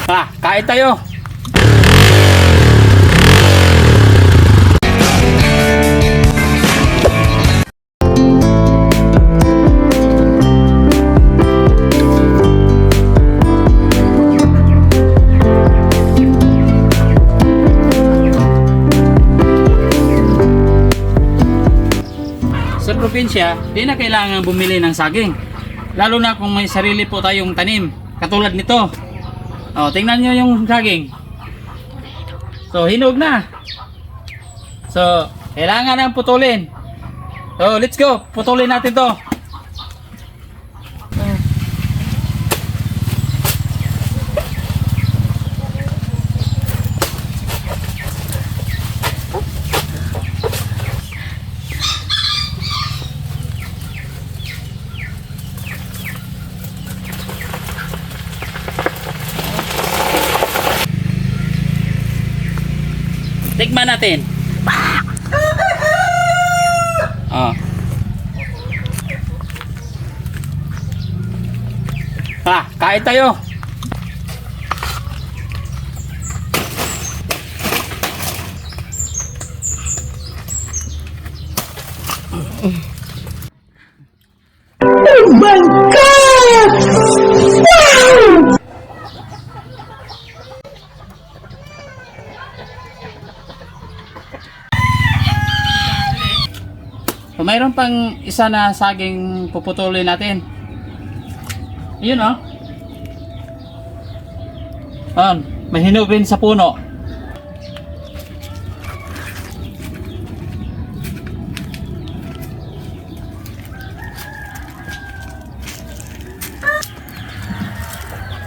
Kain tayo. Sa probinsya, di na kailangan bumili ng saging. Lalo na kung may sarili po tayong tanim, katulad nito. O, tingnan nyo yung saging. So, hinog na. So, kailangan nang putulin. So, let's go. Putulin natin to. Tikman natin. Oh. Kain tayo. Oh my God! Wow! So, mayroon pang isa na saging puputulin natin. Yun oh. May hinog rin sa puno.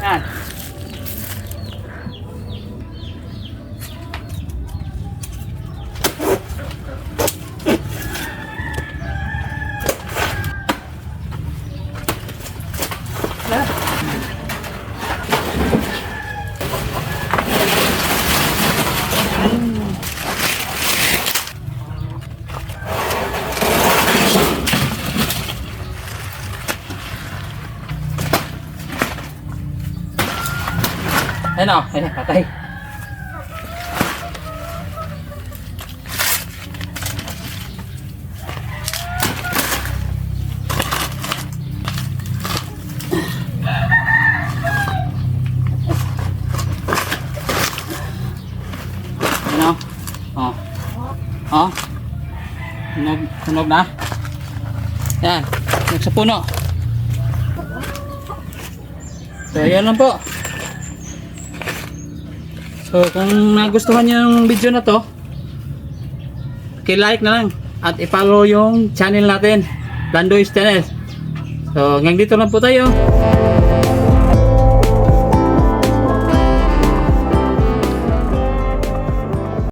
Yan. Ano? Patay. Ano? Oh. Oh. Tunog na. Yan. Tunog sa puno. So, yan lang po. So, kung nagustuhan niyo yung video na to, like na lang at i-follow yung channel natin, Landoy's Channel. So, hanggang dito lang po tayo.